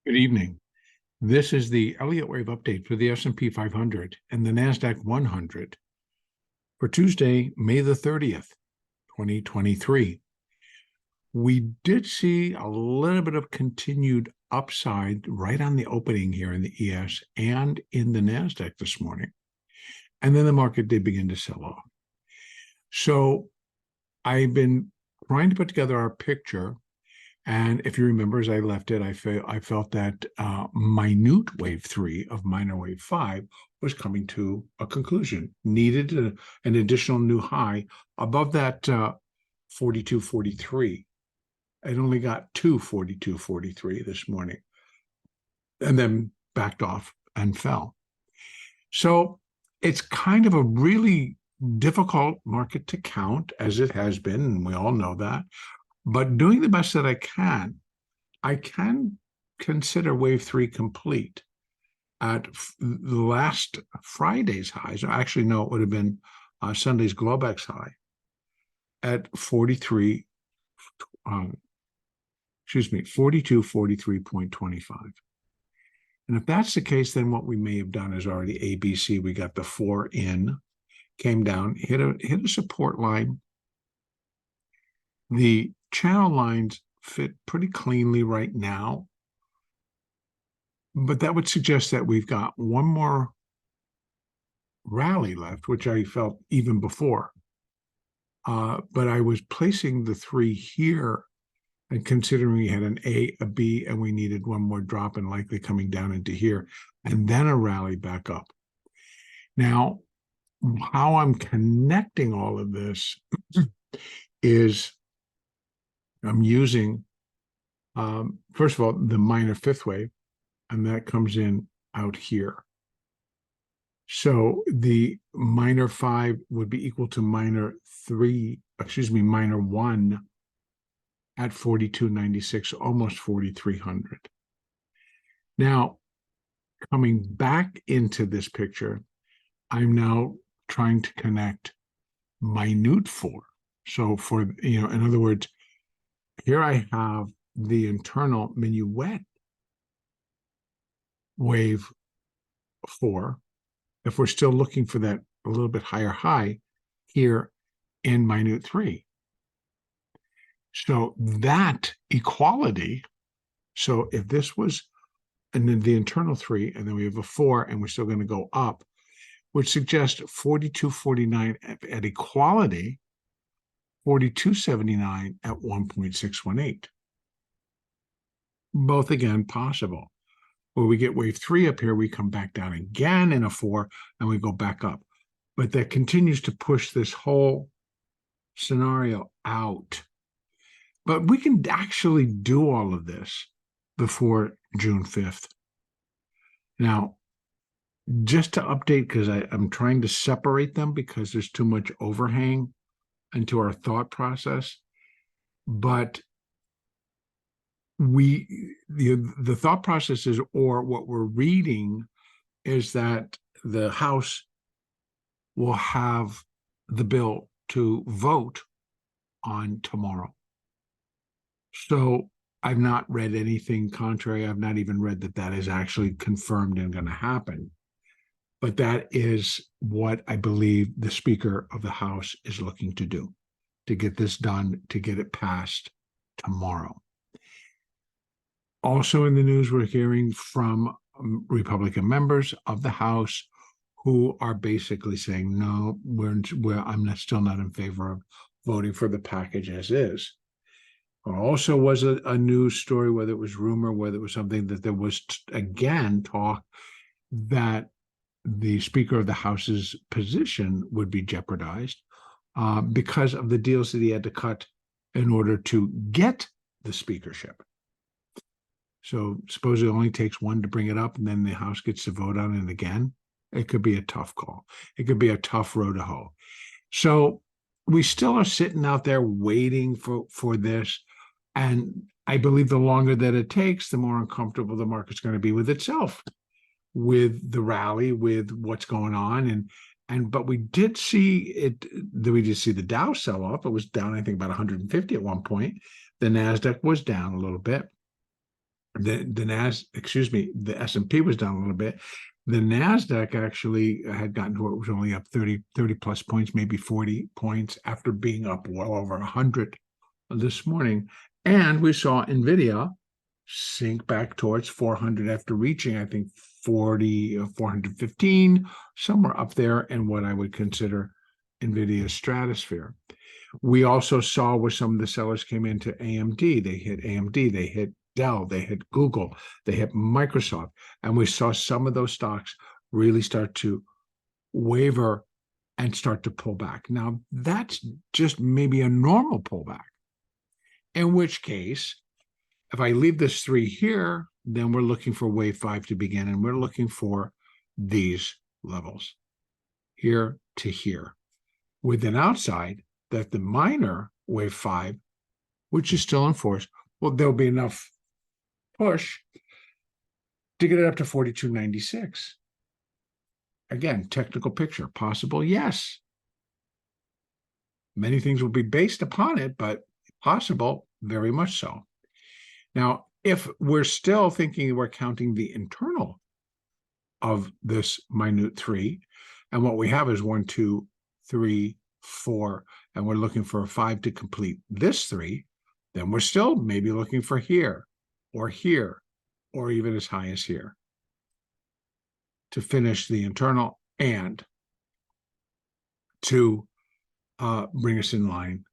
Good evening. This is the Elliott wave update for the S&P 500 and the NASDAQ 100 for Tuesday, May the 30th, 2023. We did see a little bit of continued upside right on the opening here in the ES and in the NASDAQ this morning. And then the market did begin to sell off. So I've been trying to put together our picture. And if you remember, as I left it, I felt that minute wave 3 of minor wave 5 was coming to a conclusion, needed an additional new high above that 42.43. It only got to 42.43 this morning and then backed off and fell. So it's kind of a really difficult market to count, as it has been, and we all know that. But doing the best that I can consider wave 3 complete at the last Friday's highs. Actually, no, it would have been Sunday's Globex high at 4243.25. And if that's the case, then what we may have done is already ABC. We got the 4 in, came down, hit a support line. The channel lines fit pretty cleanly right now, but that would suggest that we've got one more rally left, which I felt even before. But I was placing the 3 here and considering we had an A, a B, and we needed one more drop and likely coming down into here, and then a rally back up. Now, how I'm connecting all of this is I'm using, first of all, the minor 5th wave, and that comes in out here. So the minor 5 would be equal to minor 1 at 42.96, almost 4,300. Now, coming back into this picture, I'm now trying to connect minute 4. So for, in other words, here I have the internal minuet wave 4. If we're still looking for that a little bit higher high here in minute 3. So that equality, so if this was, and then the internal 3, and then we have a 4, and we're still going to go up, would suggest 42.49 at equality, 42.79 at 1.618. Both again possible. Where we get wave 3 up here, we come back down again in a 4, and we go back up. But that continues to push this whole scenario out. But we can actually do all of this before June 5th. Now, just to update, because I'm trying to separate them because there's too much overhang into our thought process, but the thought process is, or what we're reading is that the House will have the bill to vote on tomorrow. So I've not read anything contrary. I've not even read that is actually confirmed and going to happen. But that is what I believe the Speaker of the House is looking to do, to get this done, to get it passed tomorrow. Also in the news, we're hearing from Republican members of the House who are basically saying, no, I'm still not in favor of voting for the package as is. There also was a news story, whether it was rumor, whether it was something, that there was, again, talk that the Speaker of the House's position would be jeopardized because of the deals that he had to cut in order to get the speakership. So suppose it only takes one to bring it up and then the House gets to vote on it again. It could be a tough call. It could be a tough road to hoe. So we still are sitting out there waiting for this. And I believe the longer that it takes, the more uncomfortable the market's going to be with itself, with the rally, with what's going on. But we did see the Dow sell off. It was down, I think, about 150 at one point. The NASDAQ was down a little bit. the S&P was down a little bit. The NASDAQ actually had gotten to it was only up 30 plus points, maybe 40 points after being up well over 100 this morning. And we saw NVIDIA sink back towards 400 after reaching, I think, 40 or 415, somewhere up there in what I would consider NVIDIA's stratosphere. We also saw where some of the sellers came into AMD. They hit AMD, they hit Dell, they hit Google, they hit Microsoft, and we saw some of those stocks really start to waver and start to pull back. Now, that's just maybe a normal pullback, in which case, if I leave this 3 here, then we're looking for wave 5 to begin, and we're looking for these levels, here to here, with an outside that the minor wave 5, which is still in force, well, there'll be enough push to get it up to 42.96. Again, technical picture, possible, yes. Many things will be based upon it, but possible, very much so. Now, if we're still thinking we're counting the internal of this minute 3, and what we have is 1, 2, 3, 4, and we're looking for a 5 to complete this 3, then we're still maybe looking for here, or even as high as here to finish the internal and to bring us in line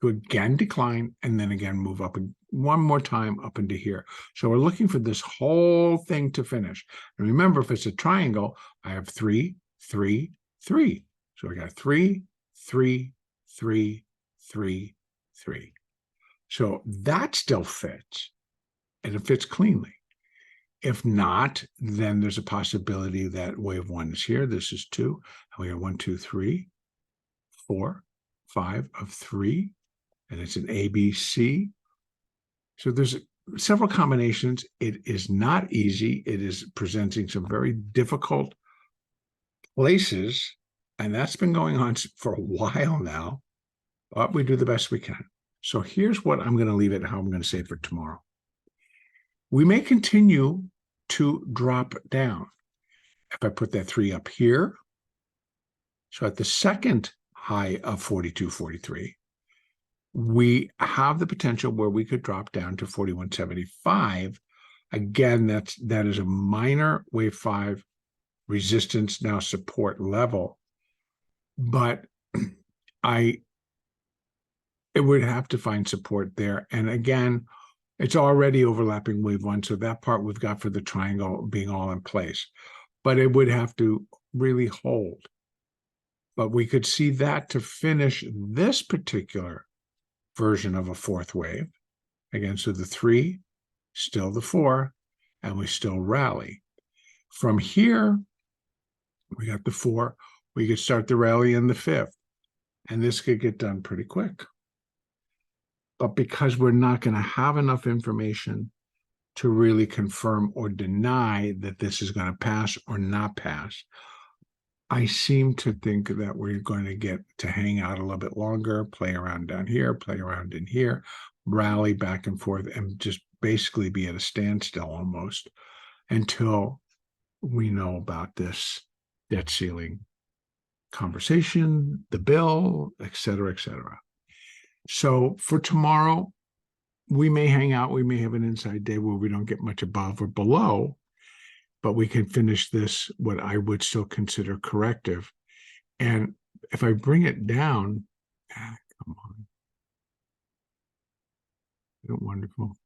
to again decline and then again move up one more time up into here. So we're looking for this whole thing to finish. And remember, if it's a triangle, I have 3, 3, 3. So I got 3, 3, 3, 3, 3. So that still fits, and it fits cleanly. If not, then there's a possibility that wave 1 is here. This is 2. And we have 1, 2, 3, 4, 5 of 3. And it's an ABC. So there's several combinations. It is not easy. It is presenting some very difficult places. And that's been going on for a while now. But we do the best we can. So here's what I'm going to leave it, how I'm going to say for tomorrow. We may continue to drop down. If I put that 3 up here, so at the second high of 42.43, we have the potential where we could drop down to 41.75. Again, that is a minor wave 5 resistance, now support level. But it would have to find support there. And again, it's already overlapping wave 1, so that part we've got for the triangle being all in place. But it would have to really hold. But we could see that to finish this particular version of a 4th wave. Again, so the 3, still the 4, and we still rally. From here, we got the 4. We could start the rally in the 5th. And this could get done pretty quick. But because we're not going to have enough information to really confirm or deny that this is going to pass or not pass, I seem to think that we're going to get to hang out a little bit longer, play around down here, play around in here, rally back and forth, and just basically be at a standstill almost until we know about this debt ceiling conversation, the bill, et cetera, et cetera. So for tomorrow, we may hang out. We may have an inside day where we don't get much above or below, but we can finish this, what I would still consider corrective. And if I bring it down, come on. Isn't it wonderful?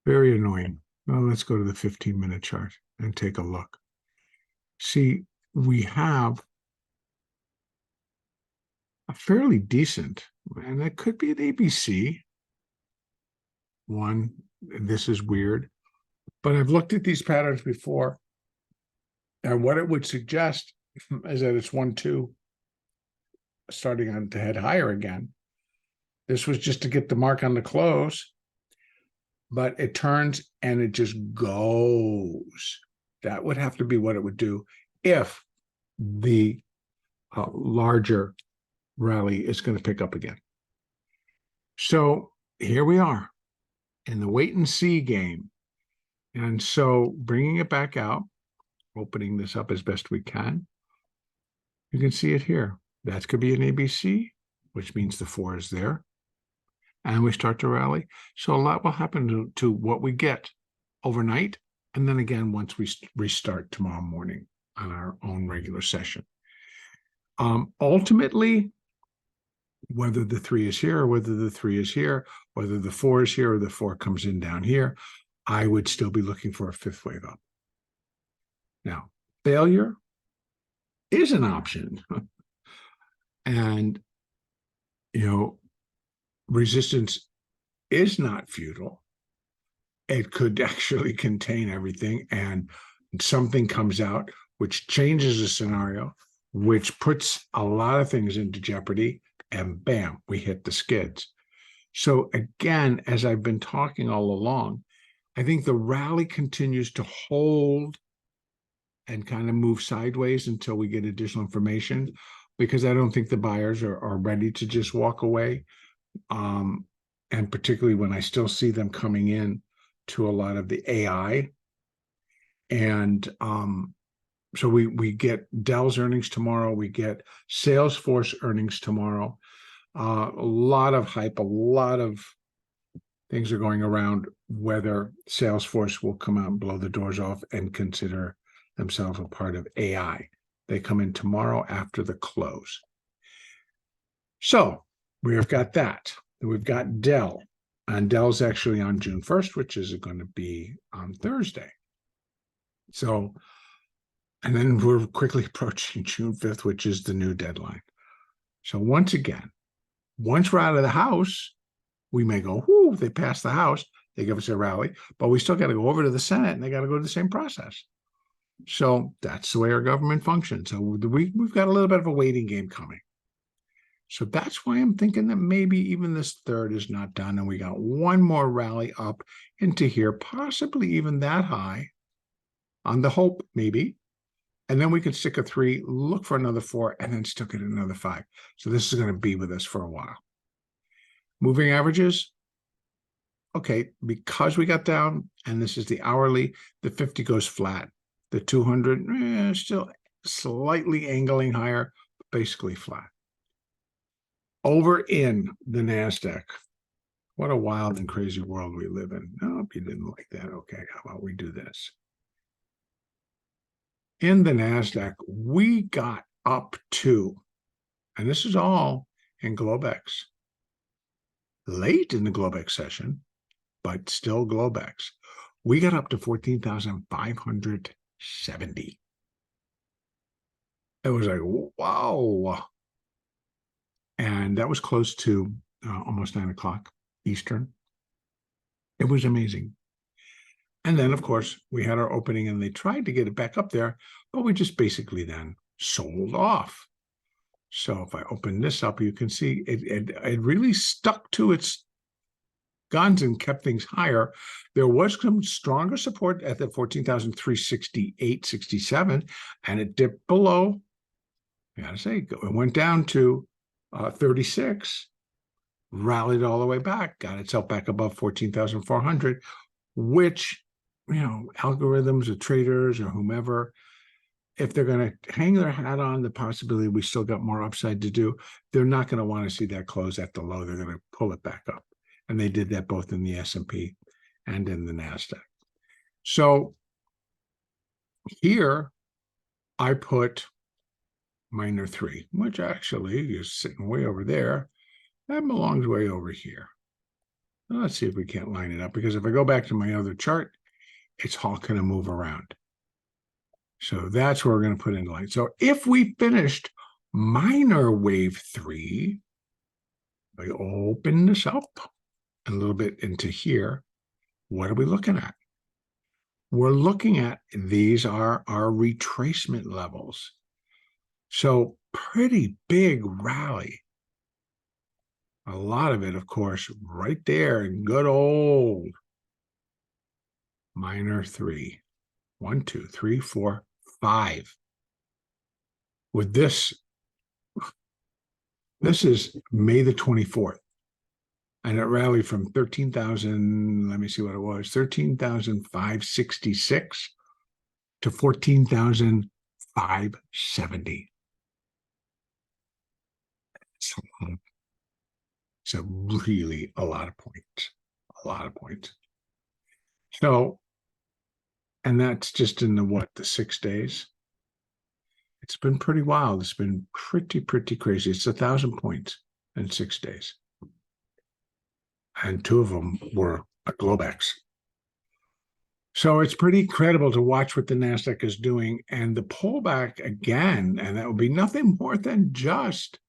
Very annoying. Well, let's go to the 15-minute chart and take a look. See, we have a fairly decent, and that could be an ABC. One, this is weird, but I've looked at these patterns before, and what it would suggest is that it's 1, 2, starting on to head higher again. This was just to get the mark on the close, but it turns and it just goes. That would have to be what it would do if the larger rally is going to pick up again. So here we are. in the wait and see game. And so bringing it back out, opening this up as best we can, you can see it here. That could be an ABC, which means the 4 is there. And we start to rally. So a lot will happen to what we get overnight. And then again, once we restart tomorrow morning on our own regular session. Ultimately, whether the 3 is here or whether the 3 is here, whether the 4 is here or the 4 comes in down here, I would still be looking for a 5th wave up. Now, failure is an option. And, resistance is not futile. It could actually contain everything, and something comes out which changes the scenario, which puts a lot of things into jeopardy, and bam, we hit the skids. So again, as I've been talking all along, I think the rally continues to hold and kind of move sideways until we get additional information, because I don't think the buyers are ready to just walk away. And particularly when I still see them coming in to a lot of the AI. And so we get Dell's earnings tomorrow. We get Salesforce earnings tomorrow. A lot of hype, a lot of things are going around whether Salesforce will come out and blow the doors off and consider themselves a part of AI. They come in tomorrow after the close. So we've got that. We've got Dell. And Dell's actually on June 1st, which is going to be on Thursday. So, and then we're quickly approaching June 5th, which is the new deadline. So once again, once we're out of the house, we may go, whoo, they passed the House, they give us a rally, but we still got to go over to the Senate and they got to go to the same process. So that's the way our government functions. So we've got a little bit of a waiting game coming. So that's why I'm thinking that maybe even this 3rd is not done, and we got one more rally up into here, possibly even that high on the hope, maybe. And then we can stick a 3, look for another 4, and then stick it another 5. So this is going to be with us for a while. Moving averages. Okay, because we got down, and this is the hourly, the 50 goes flat. The 200, still slightly angling higher, but basically flat. Over in the NASDAQ. What a wild and crazy world we live in. No, you didn't like that. Okay, how about we do this? In the NASDAQ, we got up to, and this is all in Globex, late in the Globex session, but still Globex, we got up to 14,570. It was like, wow. And that was close to almost 9 o'clock Eastern. It was amazing. And then, of course, we had our opening and they tried to get it back up there, but we just basically then sold off. So if I open this up, you can see it really stuck to its guns and kept things higher. There was some stronger support at the 14,368.67, and it dipped below. I gotta say, it went down to 36, rallied all the way back, got itself back above 14,400, which, algorithms or traders or whomever, if they're going to hang their hat on the possibility we still got more upside to do, they're not going to want to see that close at the low. They're going to pull it back up. And they did that both in the S&P and in the NASDAQ. So here I put minor 3, which actually is sitting way over there. That belongs way over here. Now let's see if we can't line it up, because if I go back to my other chart, it's all going to move around. So that's where we're going to put in line. So if we finished minor wave 3, I open this up a little bit into here. What are we looking at? We're looking at, these are our retracement levels. So pretty big rally. A lot of it, of course, right there in good old minor 3. 1, 2, 3, 4, 5. With this is May the 24th. And it rallied from 13,000, let me see what it was, 13,566 to 14,570. It's really a lot of points, a lot of points. So, and that's just in the 6 days. It's been pretty wild. It's been pretty crazy. It's 1,000 points in 6 days. And 2 of them were a Globex. So it's pretty incredible to watch what the NASDAQ is doing. And the pullback again, and that will be nothing more than just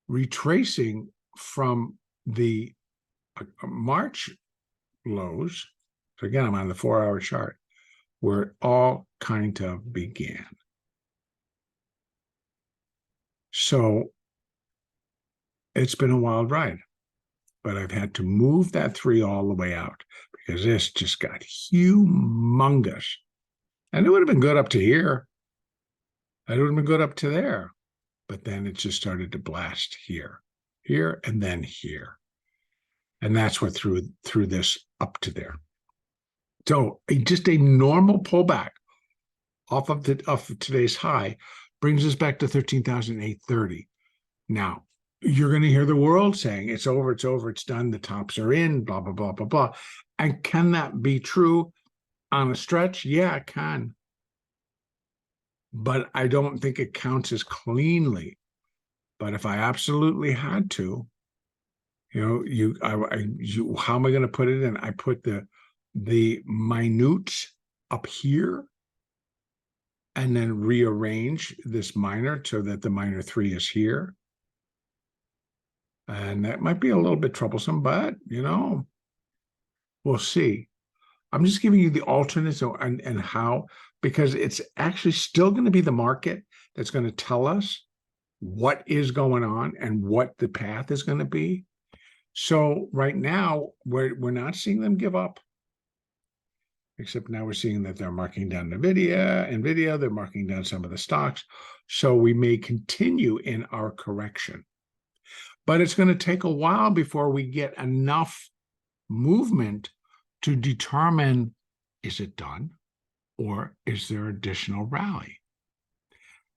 retracing from the March lows. So again, I'm on the 4-hour chart where it all kind of began. So it's been a wild ride, but I've had to move that 3 all the way out because this just got humongous. And it would have been good up to here. It would have been good up to there. But then it just started to blast here, and then here. And that's what threw this up to there. So just a normal pullback off of today's high brings us back to 13,830. Now, you're going to hear the world saying it's over, it's done, the tops are in, blah, blah, blah, blah, blah. And can that be true on a stretch? Yeah, it can. But I don't think it counts as cleanly. But if I absolutely had to, how am I going to put it in? I put the minute up here and then rearrange this minor so that the minor 3 is here. And that might be a little bit troublesome, but, we'll see. I'm just giving you the alternates and how, because it's actually still going to be the market that's going to tell us what is going on and what the path is going to be. So right now, we're not seeing them give up, except now we're seeing that they're marking down NVIDIA, they're marking down some of the stocks. So we may continue in our correction. But it's going to take a while before we get enough movement to determine, is it done or is there additional rally?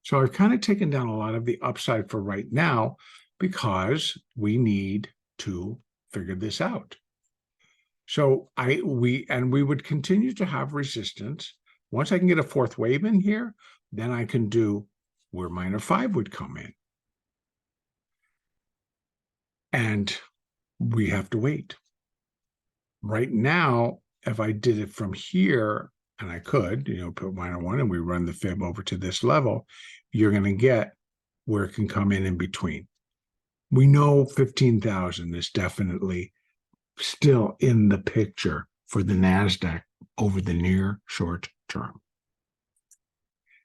So I've kind of taken down a lot of the upside for right now because we need to figure this out. So we would continue to have resistance. Once I can get a 4th wave in here, then I can do where minor 5 would come in. And we have to wait. Right now, if I did it from here, and I could, put minor 1 and we run the fib over to this level, you're going to get where it can come in between. We know 15,000 is definitely still in the picture for the NASDAQ over the near short term.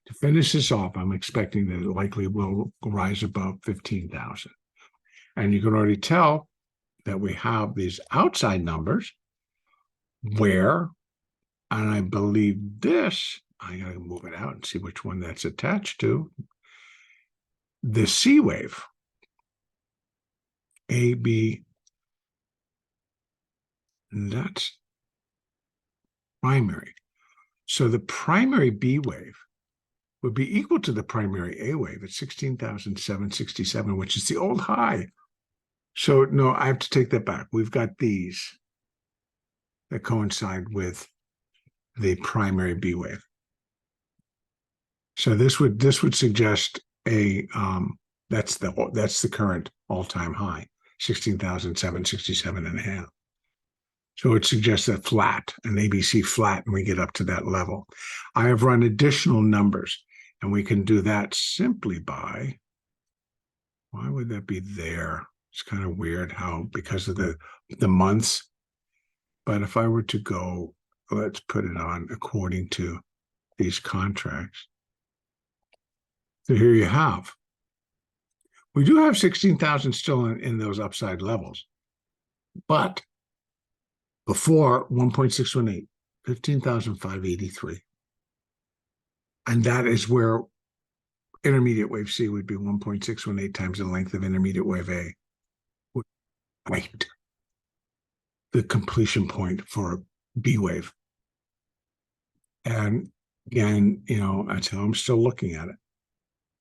To finish this off, I'm expecting that it likely will rise above 15,000. And you can already tell that we have these outside numbers where, and I believe this, I got to move it out and see which one that's attached to, the C wave, A, B, and that's primary. So the primary B wave would be equal to the primary A wave at 16,767, which is the old high. So no, I have to take that back. We've got these that coincide with the primary B wave. So this would suggest a that's the current all-time high, 16,767.5. So it suggests that flat, an ABC flat, and we get up to that level. I have run additional numbers, and we can do that simply by, why would that be there? It's kind of weird how, because of the months. But if I were to go, let's put it on according to these contracts. So here you have. We do have 16,000 still in those upside levels. But before 1.618, 15,583. And that is where intermediate wave C would be 1.618 times the length of intermediate wave A. Wait. the completion point for a B wave. And again, that's how I'm still looking at it.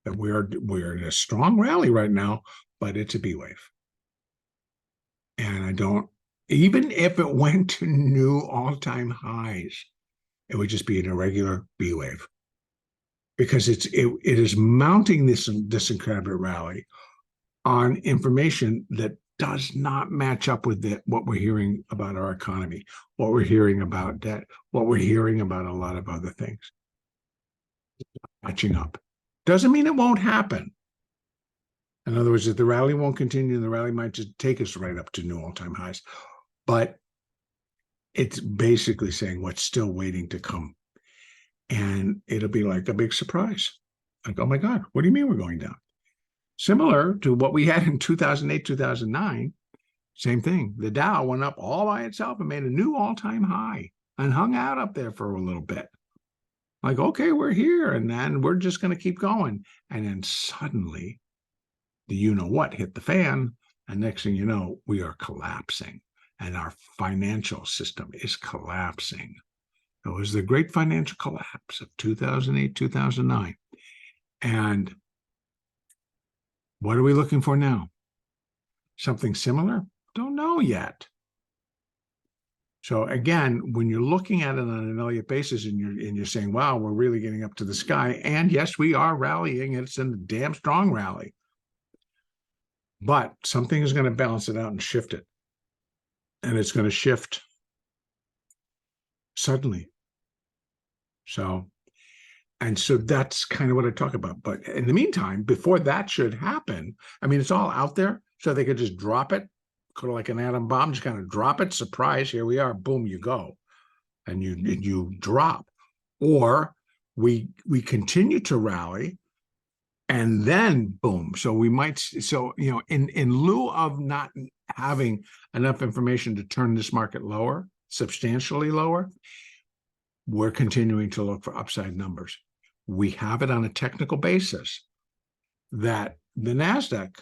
That we're in a strong rally right now, but it's a B wave. And I don't, even if it went to new all-time highs, it would just be an irregular B wave. Because it is mounting this incredible rally on information that does not match up with what we're hearing about our economy, what we're hearing about debt, what we're hearing about a lot of other things. Matching up. Doesn't mean it won't happen. In other words, if the rally won't continue, the rally might just take us right up to new all-time highs. But it's basically saying what's still waiting to come. And it'll be like a big surprise. Like, oh my God, what do you mean we're going down? Similar to what we had in 2008, 2009, same thing. The Dow went up all by itself and made a new all-time high and hung out up there for a little bit. Like, okay, we're here, and then we're just going to keep going. And then suddenly, the you-know-what hit the fan, and next thing you know, we are collapsing, and our financial system is collapsing. It was the great financial collapse of 2008, 2009. And what are we looking for now? Something similar? Don't know yet. So again, when you're looking at it on an Elliott basis and you're saying, wow, we're really getting up to the sky. And yes, we are rallying. It's a damn strong rally. But something is going to balance it out and shift it. And it's going to shift suddenly. So that's kind of what I talk about. But in the meantime, before that should happen, I mean, it's all out there. So they could just drop it, kind of like an atom bomb, just kind of drop it. Surprise, here we are. Boom, you go. And you drop. Or we continue to rally, and then boom. So we might, in lieu of not having enough information to turn this market lower, substantially lower, we're continuing to look for upside numbers. We have it on a technical basis that the NASDAQ,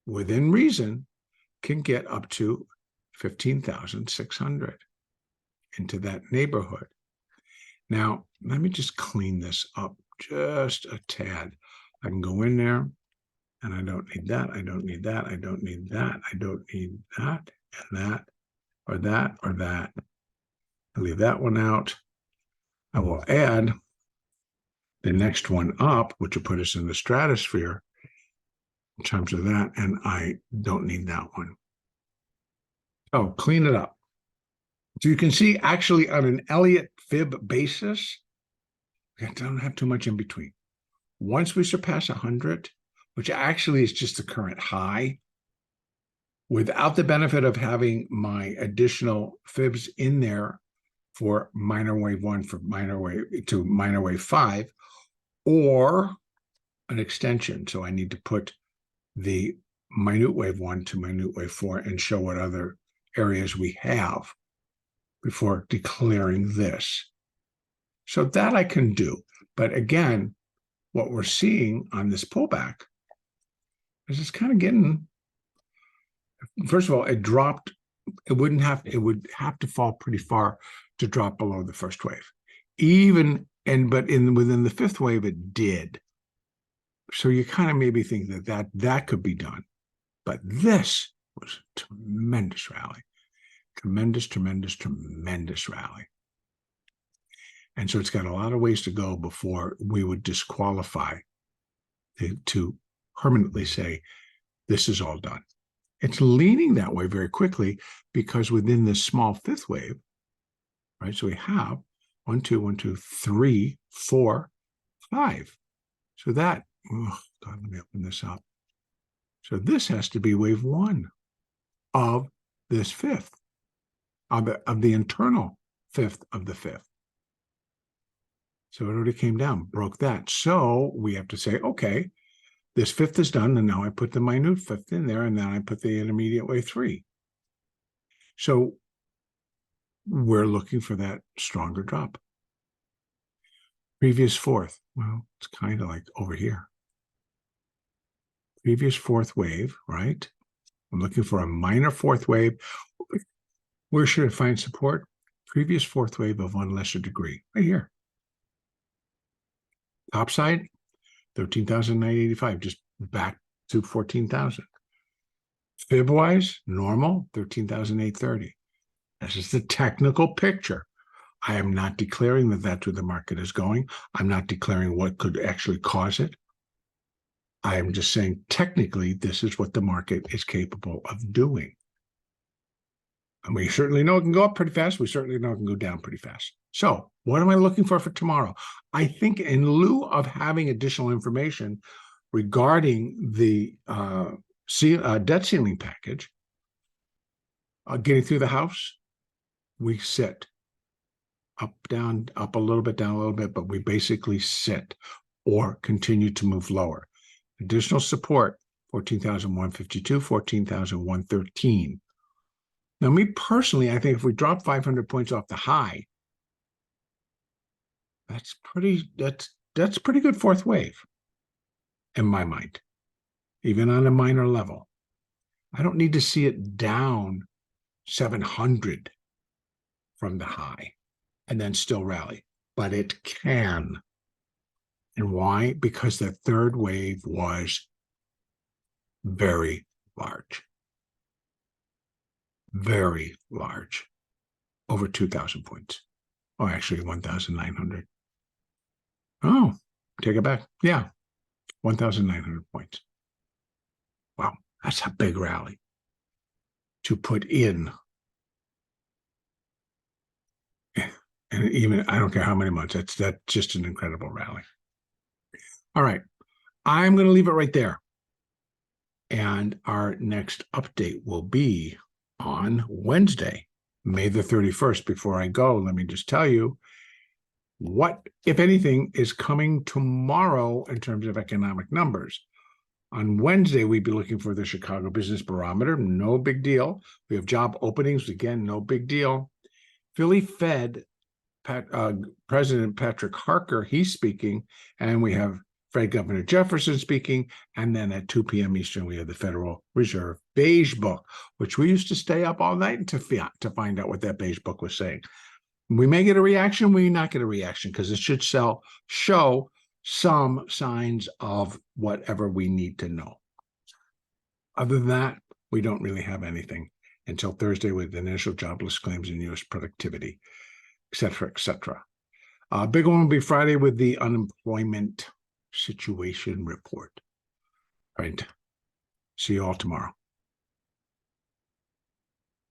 within reason, can get up to 15,600 into that neighborhood. Now, let me just clean this up just a tad. I can go in there, and I don't need that. I don't need that. I don't need that. I don't need that, and that, or that, or that. I'll leave that one out. I will add the next one up, which will put us in the stratosphere in terms of that, and I don't need that one. Oh, clean it up. So you can see actually on an Elliott fib basis, we don't have too much in between. Once we surpass 100, which actually is just the current high, without the benefit of having my additional fibs in there for minor wave 1, for minor wave 2, minor wave 5, or an extension. So I need to put the minute wave 1 to minute wave 4 and show what other areas we have before declaring this. So that I can do. But again, what we're seeing on this pullback is it's kind of getting, first of all, it dropped. It would have to fall pretty far to drop below the first wave. Within the fifth wave, it did. So you kind of maybe think that could be done. But this was a tremendous rally. Tremendous rally. And so it's got a lot of ways to go before we would disqualify to permanently say, this is all done. It's leaning that way very quickly because within this small fifth wave, right? So we have 1, 2, 1, 2, 3, 4, 5. So that, oh God, let me open this up. So this has to be wave 1 of this fifth, of the internal fifth of the fifth. So it already came down, broke that. So we have to say, okay, this fifth is done, and now I put the minute fifth in there, and then I put the intermediate wave 3. So we're looking for that stronger drop. Previous fourth, well, it's kind of like over here. Previous fourth wave, right? I'm looking for a minor fourth wave. Where should it find support? Previous fourth wave of one lesser degree, right here. Top side, 13,985, just back to 14,000. Fib-wise, normal, 13,830. This is the technical picture. I am not declaring that that's where the market is going. I'm not declaring what could actually cause it. I am just saying technically this is what the market is capable of doing. And we certainly know it can go up pretty fast. We certainly know it can go down pretty fast. So what am I looking for tomorrow? I think in lieu of having additional information regarding the debt ceiling package, getting through the House, we sit up, down, up a little bit, down a little bit, but we basically sit or continue to move lower. Additional support, 14,152, 14,113. Now, me personally, I think if we drop 500 points off the high, that's pretty good fourth wave in my mind, even on a minor level. I don't need to see it down 700 from the high and then still rally, but it can. And why? Because the third wave was very large. Very large. Over 2,000 points. Oh, actually 1,900. Oh, take it back. Yeah, 1,900 points. Wow, that's a big rally to put in. And even, I don't care how many months, that's just an incredible rally. All right, I'm going to leave it right there. And our next update will be on Wednesday, May the 31st. Before I go, let me just tell you what, if anything, is coming tomorrow in terms of economic numbers. On Wednesday, we'd be looking for the Chicago Business Barometer. No big deal. We have job openings. Again, no big deal. Philly Fed, President Patrick Harker, he's speaking. And we have Fed Governor Jefferson speaking. And then at 2 p.m. Eastern, we have the Federal Reserve Beige Book, which we used to stay up all night to find out what that Beige Book was saying. We may get a reaction, we may not get a reaction, because it should show some signs of whatever we need to know. Other than that, we don't really have anything until Thursday with the initial jobless claims and U.S. productivity, et cetera, et cetera. Big one will be Friday with the unemployment situation report. All right. See you all tomorrow.